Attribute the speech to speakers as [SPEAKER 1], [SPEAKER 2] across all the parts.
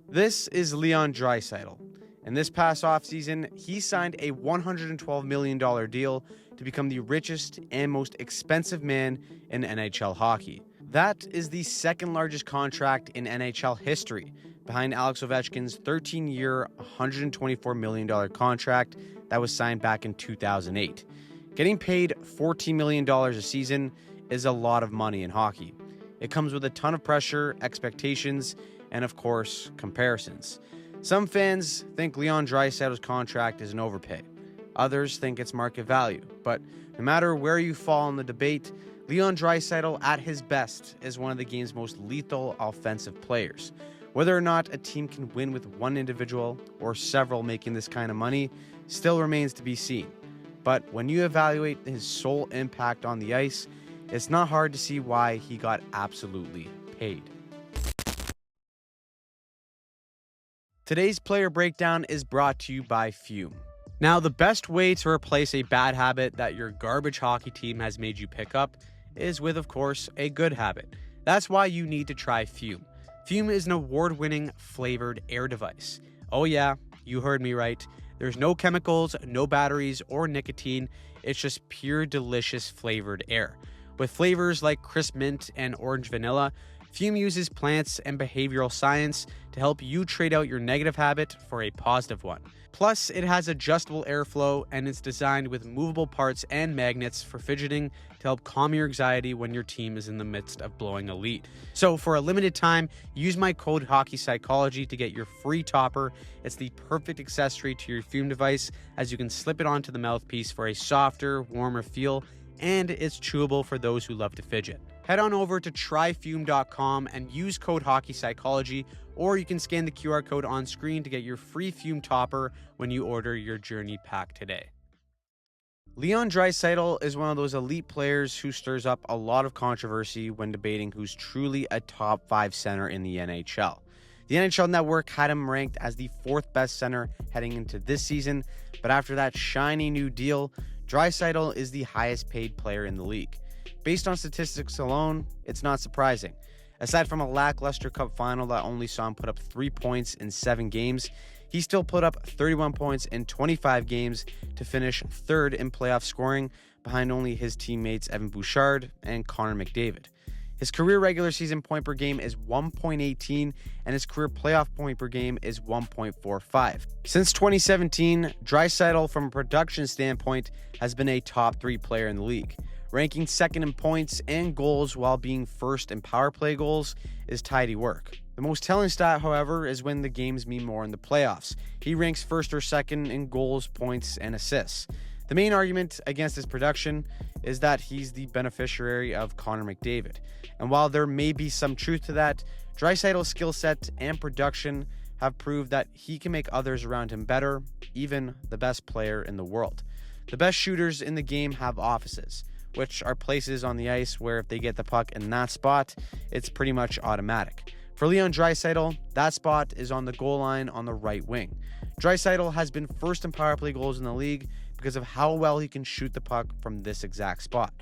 [SPEAKER 1] This is Leon Draisaitl. In this past offseason, he signed a $112 million deal to become the richest and most expensive man in NHL hockey. That is the second largest contract in NHL history, behind Alex Ovechkin's 13-year, $124 million contract that was signed back in 2008. Getting paid $14 million a season is a lot of money in hockey. It comes with a ton of pressure, expectations, and of course, comparisons. Some fans think Leon Draisaitl's contract is an overpay. Others think it's market value. But no matter where you fall in the debate, Leon Draisaitl at his best is one of the game's most lethal offensive players. Whether or not a team can win with one individual or several making this kind of money still remains to be seen. But when you evaluate his sole impact on the ice, it's not hard to see why he got absolutely paid. Today's player breakdown is brought to you by Fume. Now, the best way to replace a bad habit that your garbage hockey team has made you pick up is with, of course, a good habit. That's why you need to try Fume. Fume is an award-winning flavored air device. Oh yeah, you heard me right. There's no chemicals, no batteries, or nicotine. It's just pure, delicious flavored air. With flavors like crisp mint and orange vanilla, Fume uses plants and behavioral science to help you trade out your negative habit for a positive one. Plus, it has adjustable airflow and it's designed with movable parts and magnets for fidgeting to help calm your anxiety when your team is in the midst of blowing a lead. So for a limited time, use my code HockeyPsychology to get your free topper. It's the perfect accessory to your Fume device, as you can slip it onto the mouthpiece for a softer, warmer feel, and it's chewable for those who love to fidget. Head on over to tryfume.com and use code HockeyPsychology, or you can scan the QR code on screen to get your free Fume topper when you order your Journey pack today. Leon Draisaitl is one of those elite players who stirs up a lot of controversy when debating who's truly a top 5 center in the NHL. The NHL Network had him ranked as the 4th best center heading into this season, but after that shiny new deal, Draisaitl is the highest paid player in the league. Based on statistics alone, it's not surprising. Aside from a lackluster cup final that only saw him put up 3 points in 7 games, he still put up 31 points in 25 games to finish 3rd in playoff scoring, behind only his teammates Evan Bouchard and Connor McDavid. His career regular season point per game is 1.18, and his career playoff point per game is 1.45. Since 2017, Draisaitl, from a production standpoint, has been a top 3 player in the league. Ranking 2nd in points and goals while being 1st in power play goals is tidy work. The most telling stat, however, is when the games mean more in the playoffs. He ranks 1st or 2nd in goals, points, and assists. The main argument against his production is that he's the beneficiary of Connor McDavid. And while there may be some truth to that, Draisaitl's skill set and production have proved that he can make others around him better, even the best player in the world. The best shooters in the game have offices, which are places on the ice where if they get the puck in that spot, it's pretty much automatic. For Leon Draisaitl, that spot is on the goal line on the right wing. Draisaitl has been 1st in power play goals in the league because of how well he can shoot the puck from this exact spot.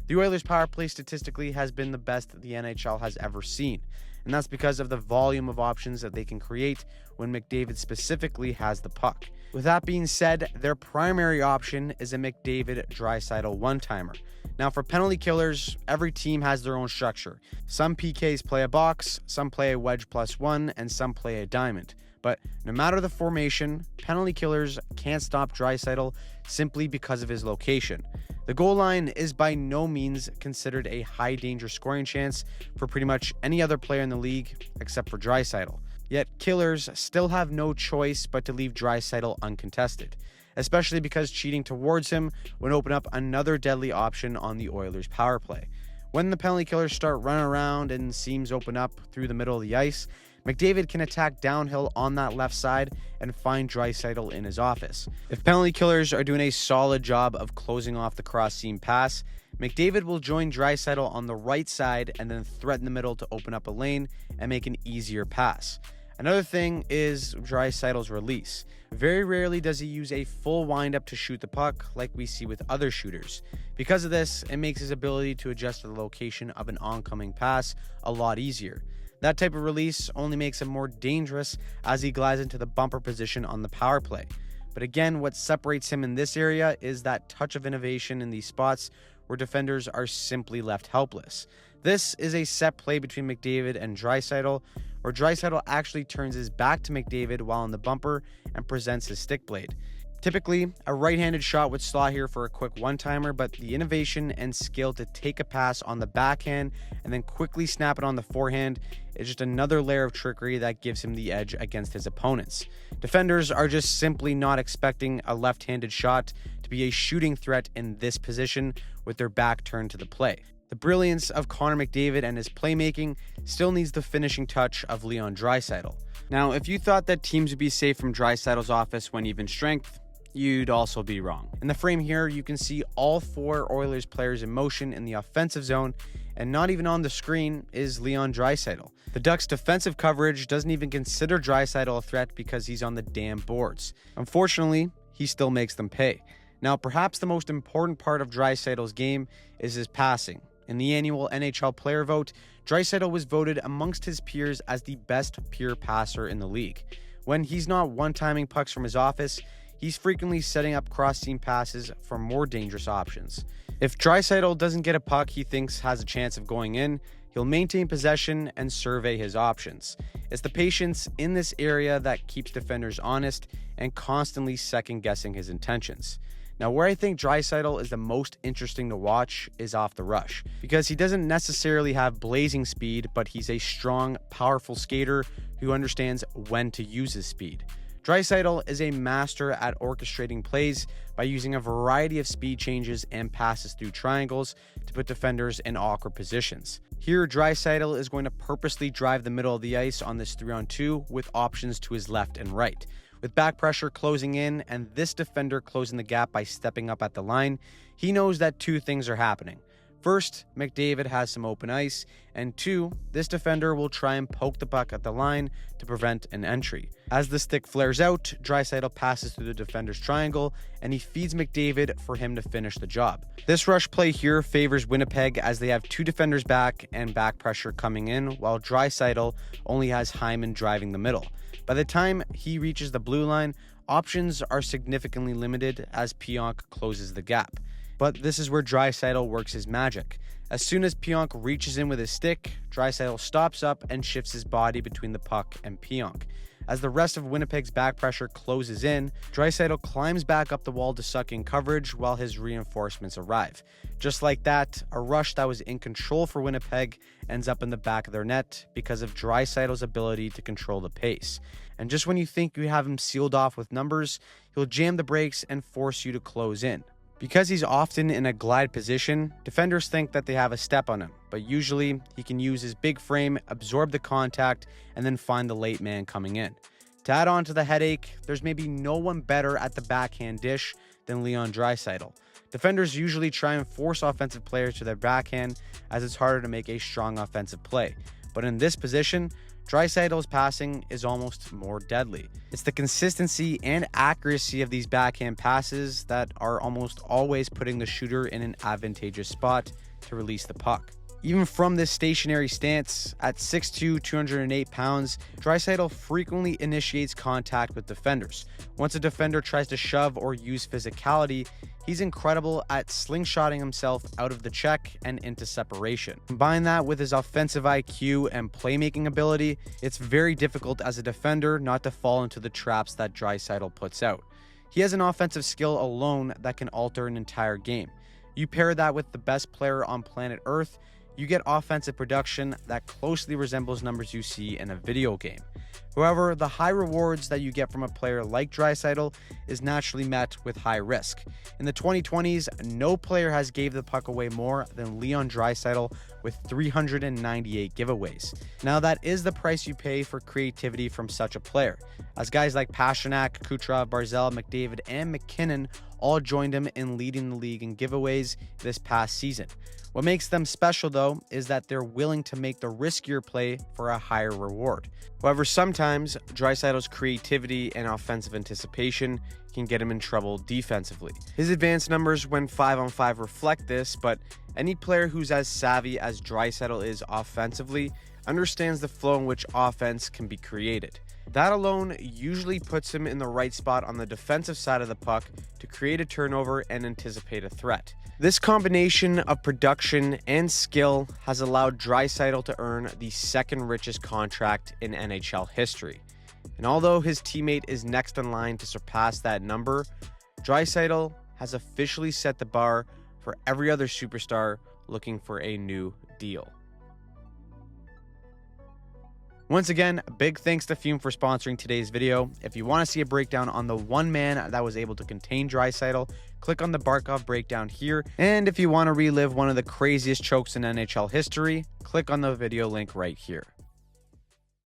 [SPEAKER 1] The Oilers' power play statistically has been the best the NHL has ever seen, and that's because of the volume of options that they can create when McDavid specifically has the puck. With that being said, their primary option is a McDavid-Draisaitl one-timer. Now, for penalty killers, every team has their own structure. Some PKs play a box, some play a wedge +1, and some play a diamond. But no matter the formation, penalty killers can't stop Draisaitl simply because of his location. The goal line is by no means considered a high-danger scoring chance for pretty much any other player in the league except for Draisaitl. Yet killers still have no choice but to leave Draisaitl uncontested, especially because cheating towards him would open up another deadly option on the Oilers' power play. When the penalty killers start running around and seams open up through the middle of the ice, McDavid can attack downhill on that left side and find Draisaitl in his office. If penalty killers are doing a solid job of closing off the cross-seam pass, McDavid will join Draisaitl on the right side and then threaten the middle to open up a lane and make an easier pass. Another thing is Draisaitl's release. Very rarely does he use a full windup to shoot the puck like we see with other shooters. Because of this, it makes his ability to adjust to the location of an oncoming pass a lot easier. That type of release only makes him more dangerous as he glides into the bumper position on the power play. But again, what separates him in this area is that touch of innovation in these spots where defenders are simply left helpless. This is a set play between McDavid and Draisaitl, where Draisaitl actually turns his back to McDavid while on the bumper and presents his stick blade. Typically, a right-handed shot would slot here for a quick one-timer, but the innovation and skill to take a pass on the backhand and then quickly snap it on the forehand is just another layer of trickery that gives him the edge against his opponents. Defenders are just simply not expecting a left-handed shot to be a shooting threat in this position with their back turned to the play. The brilliance of Connor McDavid and his playmaking still needs the finishing touch of Leon Draisaitl. Now, if you thought that teams would be safe from Draisaitl's offense when even strength, you'd also be wrong. In the frame here, you can see all 4 Oilers players in motion in the offensive zone, and not even on the screen is Leon Draisaitl. The Ducks' defensive coverage doesn't even consider Draisaitl a threat because he's on the damn boards. Unfortunately, he still makes them pay. Now, perhaps the most important part of Draisaitl's game is his passing. In the annual NHL player vote, Draisaitl was voted amongst his peers as the best pure passer in the league. When he's not one-timing pucks from his office, he's frequently setting up cross-seam passes for more dangerous options. If Draisaitl doesn't get a puck he thinks has a chance of going in, he'll maintain possession and survey his options. It's the patience in this area that keeps defenders honest and constantly second-guessing his intentions. Now, where I think Draisaitl is the most interesting to watch is off the rush, because he doesn't necessarily have blazing speed, but he's a strong, powerful skater who understands when to use his speed. Draisaitl is a master at orchestrating plays by using a variety of speed changes and passes through triangles to put defenders in awkward positions. Here, Draisaitl is going to purposely drive the middle of the ice on this 3-on-2 with options to his left and right. With back pressure closing in and this defender closing the gap by stepping up at the line, he knows that 2 things are happening. First, McDavid has some open ice, and 2, this defender will try and poke the puck at the line to prevent an entry. As the stick flares out, Draisaitl passes through the defender's triangle, and he feeds McDavid for him to finish the job. This rush play here favors Winnipeg as they have 2 defenders back and back pressure coming in, while Draisaitl only has Hyman driving the middle. By the time he reaches the blue line, options are significantly limited as Pionk closes the gap. But this is where Draisaitl works his magic. As soon as Pionk reaches in with his stick, Draisaitl stops up and shifts his body between the puck and Pionk. As the rest of Winnipeg's back pressure closes in, Draisaitl climbs back up the wall to suck in coverage while his reinforcements arrive. Just like that, a rush that was in control for Winnipeg ends up in the back of their net because of Draisaitl's ability to control the pace. And just when you think you have him sealed off with numbers, he'll jam the brakes and force you to close in. Because he's often in a glide position, defenders think that they have a step on him, but usually he can use his big frame, absorb the contact, and then find the late man coming in. To add on to the headache, there's maybe no one better at the backhand dish than Leon Draisaitl. Defenders usually try and force offensive players to their backhand as it's harder to make a strong offensive play. But in this position, Draisaitl's passing is almost more deadly. It's the consistency and accuracy of these backhand passes that are almost always putting the shooter in an advantageous spot to release the puck. Even from this stationary stance, at 6'2", 208 pounds, Draisaitl frequently initiates contact with defenders. Once a defender tries to shove or use physicality, he's incredible at slingshotting himself out of the check and into separation. Combine that with his offensive IQ and playmaking ability, it's very difficult as a defender not to fall into the traps that Draisaitl puts out. He has an offensive skill alone that can alter an entire game. You pair that with the best player on planet Earth, you get offensive production that closely resembles numbers you see in a video game. However, the high rewards that you get from a player like Draisaitl is naturally met with high risk. In the 2020s, no player has gave the puck away more than Leon Draisaitl with 398 giveaways. Now that is the price you pay for creativity from such a player, as guys like Pastrnak, Kucherov, Barzal, McDavid, and McKinnon all joined him in leading the league in giveaways this past season. What makes them special, though, is that they're willing to make the riskier play for a higher reward. However, sometimes Draisaitl's creativity and offensive anticipation can get him in trouble defensively. His advanced numbers when 5-on-5 reflect this, but any player who's as savvy as Draisaitl is offensively, understands the flow in which offense can be created. That alone usually puts him in the right spot on the defensive side of the puck to create a turnover and anticipate a threat. This combination of production and skill has allowed Draisaitl to earn the second richest contract in NHL history. And although his teammate is next in line to surpass that number, Draisaitl has officially set the bar for every other superstar looking for a new deal. Once again, big thanks to Fume for sponsoring today's video. If you want to see a breakdown on the one man that was able to contain Draisaitl, click on the Barkov breakdown here. And if you want to relive one of the craziest chokes in NHL history, click on the video link right here.